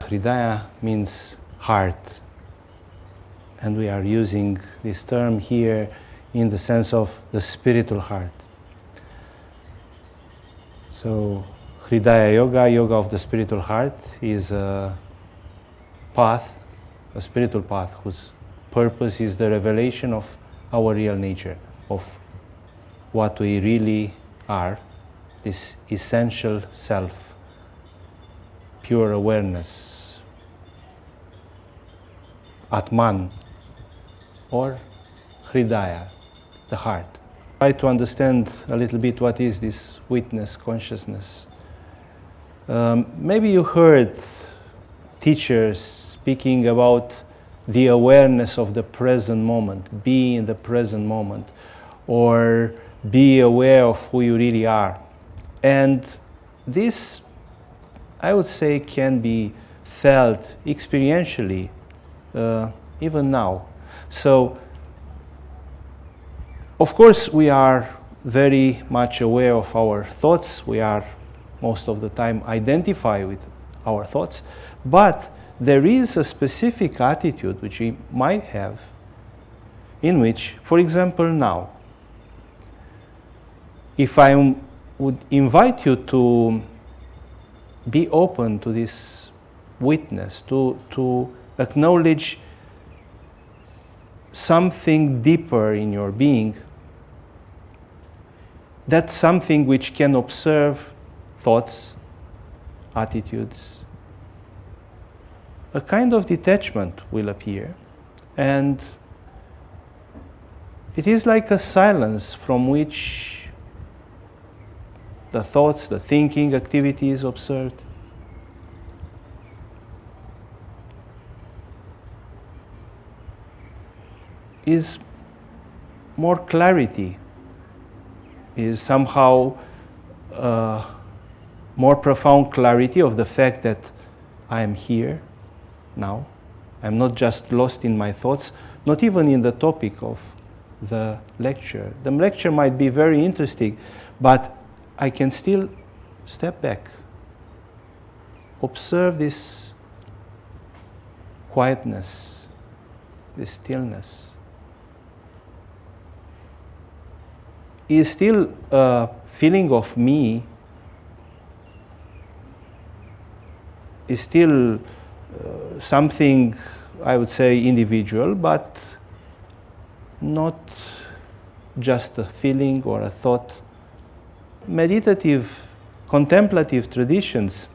Hridaya means heart. And we are using this term here in the sense of the spiritual heart. So Hridaya Yoga, yoga of the spiritual heart, is a path, a spiritual path whose purpose is the revelation of our real nature, of what we really are, this essential self, pure awareness, Atman, or Hridaya, the heart. Try to understand a little bit what is this witness consciousness. Maybe you heard teachers speaking about the awareness of the present moment, be in the present moment, or be aware of who you really are. And this, I would say, can be felt experientially even now. So, of course, we are very much aware of our thoughts. We are most of the time identify with our thoughts, but there is a specific attitude which we might have in which, for example, now, if I would invite you to be open to this witness, to acknowledge something deeper in your being, that's something which can observe thoughts, attitudes, a kind of detachment will appear, and it is like a silence from which the thoughts, the thinking activity is observed. Is more clarity, is somehow more profound clarity of the fact that I am here now. I'm not just lost in my thoughts, not even in the topic of the lecture. The lecture might be very interesting, but I can still step back, observe this quietness, this stillness. Is still a feeling of me, is still something, I would say, individual, but not just a feeling or a thought. Meditative, contemplative traditions,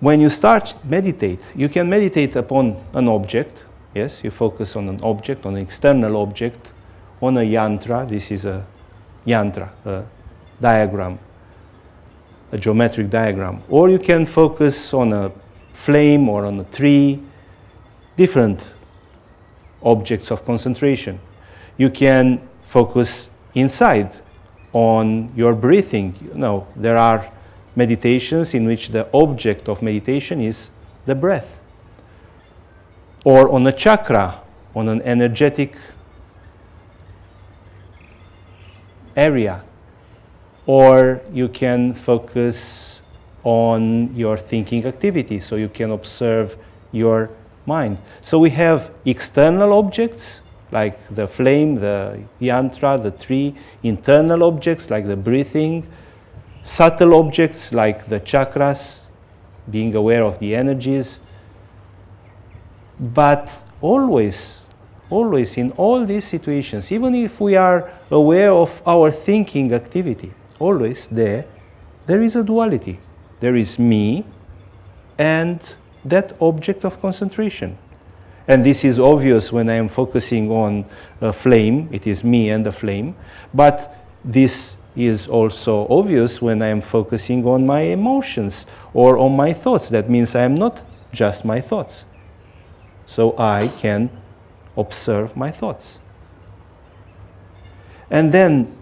when you start meditate, you can meditate upon an object. Yes, you focus on an object, on an external object, on a yantra. This is a yantra, a diagram, a geometric diagram. Or you can focus on a flame or on a tree, different objects of concentration. You can focus inside on your breathing. You know, there are meditations in which the object of meditation is the breath. Or on a chakra, on an energetic area. Or you can focus on your thinking activity, so you can observe your mind. So we have external objects like the flame, the yantra, the tree, internal objects like the breathing, subtle objects like the chakras, being aware of the energies. But always in all these situations, even if we are aware of our thinking activity, always there is a duality. There is me and that object of concentration. And this is obvious when I am focusing on a flame. It is me and the flame. But this is also obvious when I am focusing on my emotions or on my thoughts. That means I am not just my thoughts. So I can observe my thoughts. And then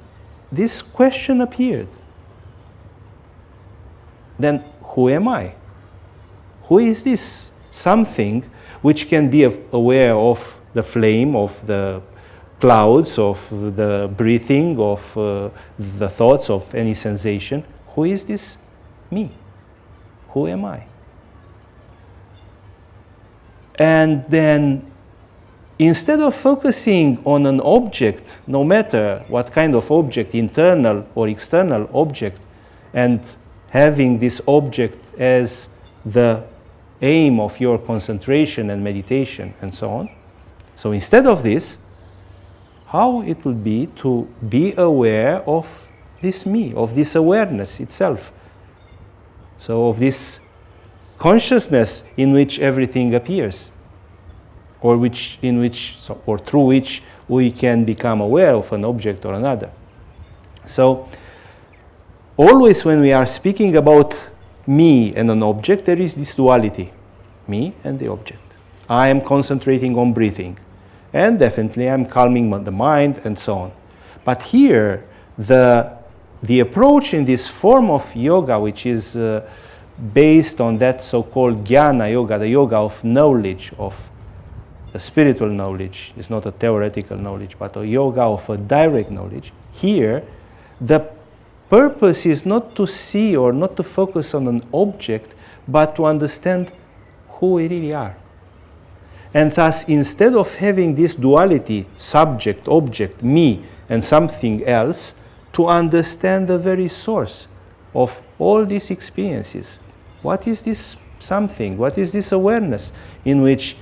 this question appeared. Then who am I? Who is this something which can be aware of the flame, of the clouds, of the breathing, of the thoughts, of any sensation? Who is this me? Who am I? And then instead of focusing on an object, no matter what kind of object, internal or external object, and having this object as the aim of your concentration and meditation and so on. So instead of this, how it would be to be aware of this me, of this awareness itself. So of this consciousness in which everything appears, or through which we can become aware of an object or another. So always when we are speaking about me and an object, there is this duality, me and the object. I am concentrating on breathing, and definitely I'm calming the mind and so on. But here, the approach in this form of yoga, which is based on that so-called jnana yoga, the yoga of knowledge, of a spiritual knowledge, is not a theoretical knowledge, but a yoga of a direct knowledge. Here, the purpose is not to see or not to focus on an object, but to understand who we really are. And thus, instead of having this duality, subject, object, me, and something else, to understand the very source of all these experiences. What is this something? What is this awareness in which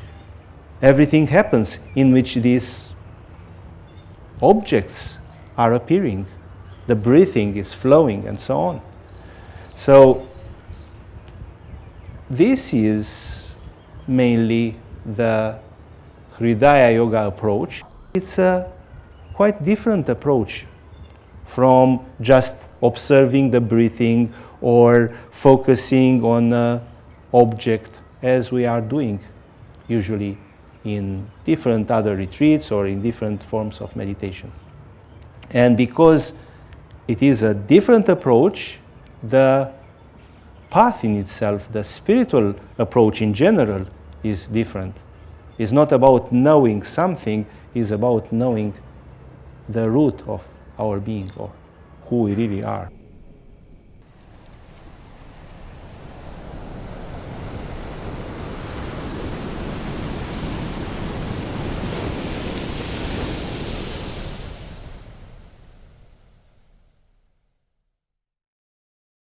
everything happens, in which these objects are appearing, the breathing is flowing, and so on. So this is mainly the Hridaya yoga approach. It's a quite different approach from just observing the breathing or focusing on an object, as we are doing usually in different other retreats or in different forms of meditation. And because it is a different approach, the path in itself, the spiritual approach in general, is different. It's not about knowing something, it's about knowing the root of our being, or who we really are.